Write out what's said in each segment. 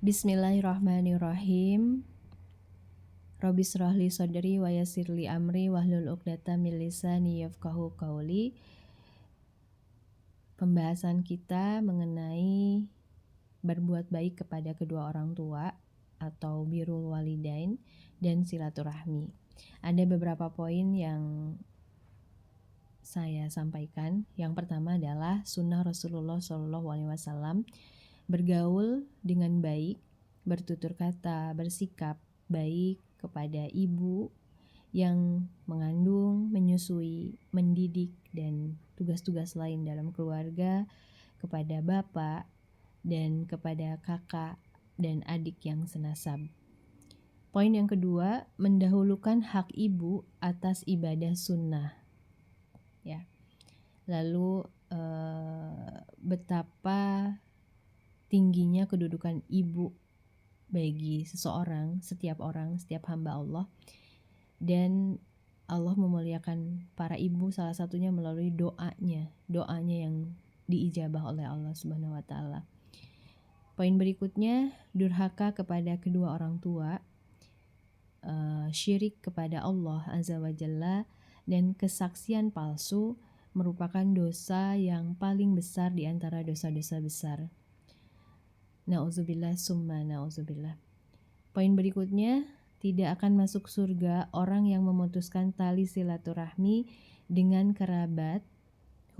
Bismillahirrahmanirrahim. Rabbi shrahli sodri wa yassirli amri wahlul 'uqdatam min lisani yafqahu qauli. Pembahasan kita mengenai berbuat baik kepada kedua orang tua atau birrul walidain dan silaturahmi. Ada beberapa poin yang saya sampaikan. Yang pertama adalah sunnah Rasulullah SAW bergaul dengan baik, bertutur kata, bersikap baik kepada ibu yang mengandung, menyusui, mendidik, dan tugas-tugas lain dalam keluarga, kepada bapak, dan kepada kakak dan adik yang senasab. Poin yang kedua, mendahulukan hak ibu atas ibadah sunnah. Ya. Lalu betapa tingginya kedudukan ibu bagi seseorang, setiap orang, setiap hamba Allah. Dan Allah memuliakan para ibu salah satunya melalui doanya yang diijabah oleh Allah Subhanahu wa taala. Poin berikutnya, durhaka kepada kedua orang tua, syirik kepada Allah Azza wa Jalla, dan kesaksian palsu merupakan dosa yang paling besar di antara dosa-dosa besar. Na'udzubillah summa na'udzubillah. Poin berikutnya, tidak akan masuk surga orang yang memutuskan tali silaturahmi dengan kerabat,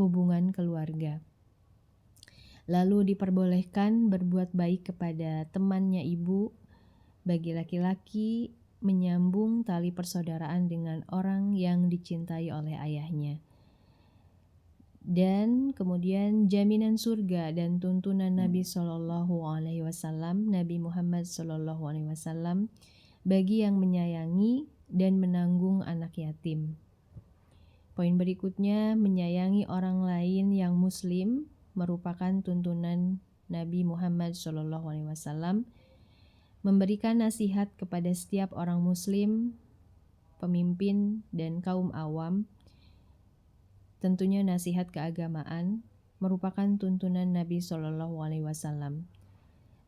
hubungan keluarga. Lalu diperbolehkan berbuat baik kepada temannya ibu. Bagi laki-laki, menyambung tali persaudaraan dengan orang yang dicintai oleh ayahnya. Dan kemudian jaminan surga dan tuntunan Nabi SAW, Nabi Muhammad SAW, bagi yang menyayangi dan menanggung anak yatim. Poin berikutnya, menyayangi orang lain yang muslim merupakan tuntunan Nabi Muhammad SAW, memberikan nasihat kepada setiap orang muslim, pemimpin dan kaum awam. Tentunya nasihat keagamaan merupakan tuntunan Nabi SAW.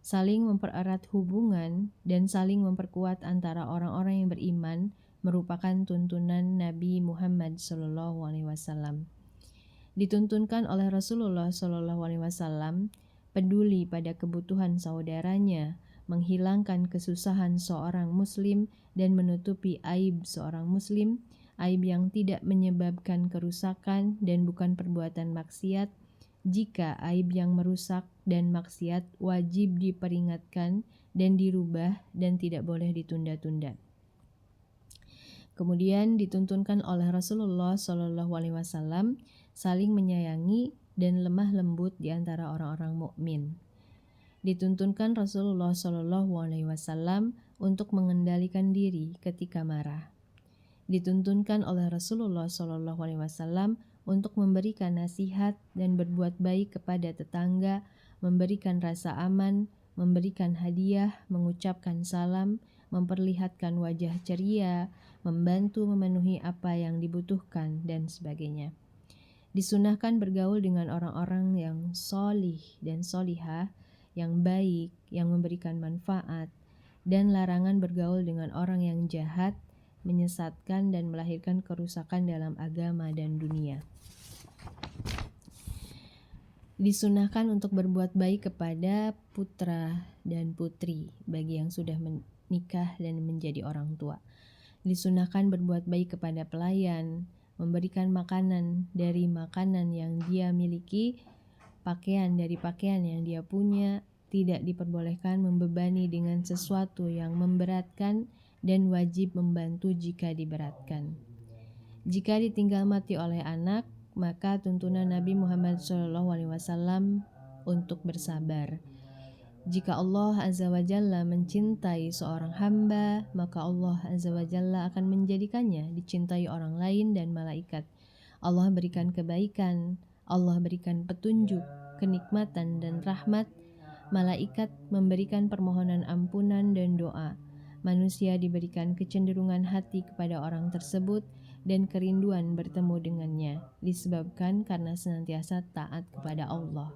Saling mempererat hubungan dan saling memperkuat antara orang-orang yang beriman merupakan tuntunan Nabi Muhammad SAW. Dituntunkan oleh Rasulullah SAW, peduli pada kebutuhan saudaranya, menghilangkan kesusahan seorang muslim dan menutupi aib seorang muslim, aib yang tidak menyebabkan kerusakan dan bukan perbuatan maksiat. Jika aib yang merusak dan maksiat wajib diperingatkan dan dirubah dan tidak boleh ditunda-tunda. Kemudian dituntunkan oleh Rasulullah SAW saling menyayangi dan lemah lembut di antara orang-orang mukmin. Dituntunkan Rasulullah SAW untuk mengendalikan diri ketika marah. Dituntunkan oleh Rasulullah SAW untuk memberikan nasihat dan berbuat baik kepada tetangga, memberikan rasa aman, memberikan hadiah, mengucapkan salam, memperlihatkan wajah ceria, membantu memenuhi apa yang dibutuhkan, dan sebagainya. Disunahkan bergaul dengan orang-orang yang solih dan solihah, yang baik, yang memberikan manfaat, dan larangan bergaul dengan orang yang jahat, menyesatkan dan melahirkan kerusakan dalam agama dan dunia. Disunahkan untuk berbuat baik kepada putra dan putri bagi yang sudah menikah dan menjadi orang tua. Disunahkan berbuat baik kepada pelayan, memberikan makanan dari makanan yang dia miliki, pakaian dari pakaian yang dia punya. Tidak diperbolehkan membebani dengan sesuatu yang memberatkan dan wajib membantu jika diberatkan. Jika ditinggal mati oleh anak, maka tuntunan Nabi Muhammad SAW untuk bersabar. Jika Allah Azza wa Jalla mencintai seorang hamba, maka Allah Azza wa Jalla akan menjadikannya dicintai orang lain dan malaikat. Allah berikan kebaikan, Allah berikan petunjuk, kenikmatan dan rahmat. Malaikat memberikan permohonan ampunan dan doa. Manusia diberikan kecenderungan hati kepada orang tersebut dan kerinduan bertemu dengannya, disebabkan karena senantiasa taat kepada Allah.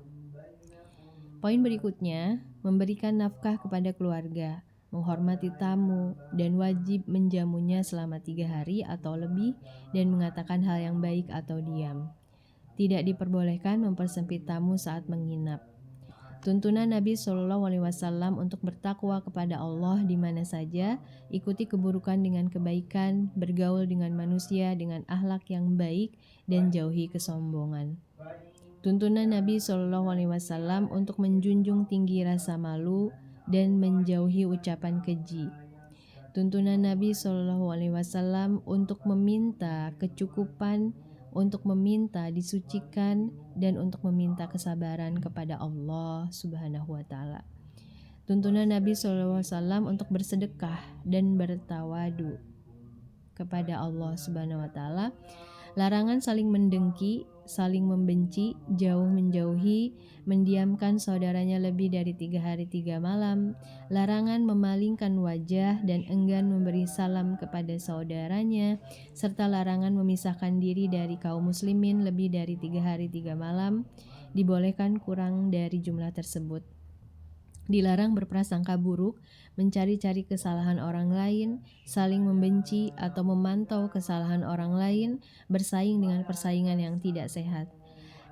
Poin berikutnya, memberikan nafkah kepada keluarga, menghormati tamu, dan wajib menjamunya selama 3 hari atau lebih dan mengatakan hal yang baik atau diam. Tidak diperbolehkan mempersempit tamu saat menginap. Tuntunan Nabi Shallallahu Alaihi Wasallam untuk bertakwa kepada Allah di mana saja, ikuti keburukan dengan kebaikan, bergaul dengan manusia dengan akhlak yang baik, dan jauhi kesombongan. Tuntunan Nabi Shallallahu Alaihi Wasallam untuk menjunjung tinggi rasa malu dan menjauhi ucapan keji. Tuntunan Nabi Shallallahu Alaihi Wasallam untuk meminta kecukupan, untuk meminta disucikan, dan untuk meminta kesabaran kepada Allah Subhanahu Wa Taala. Tuntunan Nabi Shallallahu Alaihi Wasallam untuk bersedekah dan bertawadu kepada Allah Subhanahu Wa Taala. Larangan saling mendengki, saling membenci, jauh menjauhi, mendiamkan saudaranya lebih dari 3 hari 3 malam, larangan memalingkan wajah dan enggan memberi salam kepada saudaranya, serta larangan memisahkan diri dari kaum muslimin lebih dari 3 hari 3 malam, dibolehkan kurang dari jumlah tersebut. Dilarang berprasangka buruk, mencari-cari kesalahan orang lain, saling membenci atau memantau kesalahan orang lain, bersaing dengan persaingan yang tidak sehat.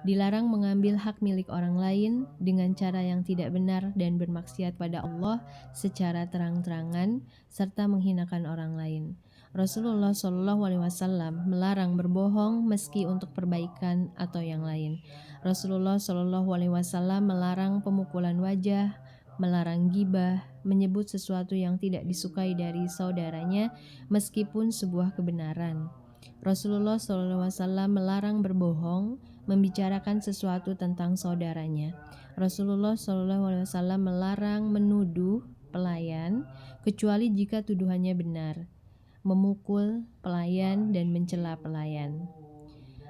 Dilarang mengambil hak milik orang lain dengan cara yang tidak benar dan bermaksiat pada Allah secara terang-terangan serta menghinakan orang lain. Rasulullah Shallallahu Alaihi Wasallam melarang berbohong meski untuk perbaikan atau yang lain. Rasulullah Shallallahu Alaihi Wasallam melarang pemukulan wajah, melarang gibah, menyebut sesuatu yang tidak disukai dari saudaranya meskipun sebuah kebenaran. Rasulullah SAW melarang berbohong, membicarakan sesuatu tentang saudaranya. Rasulullah SAW melarang menuduh pelayan kecuali jika tuduhannya benar, memukul pelayan dan mencela pelayan.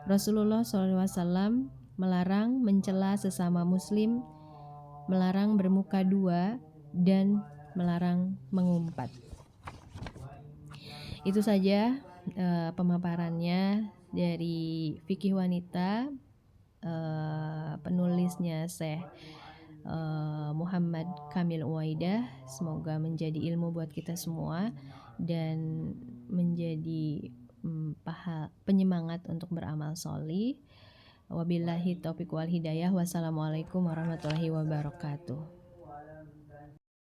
Rasulullah SAW melarang mencela sesama muslim, melarang bermuka dua, dan melarang mengumpat. Itu saja pemaparannya dari Fikih Wanita, penulisnya Syekh Muhammad Kamil Uwaidah. Semoga menjadi ilmu buat kita semua dan menjadi penyemangat untuk beramal sholih. Wabillahi taufiq wal hidayah. Wassalamualaikum warahmatullahi wabarakatuh.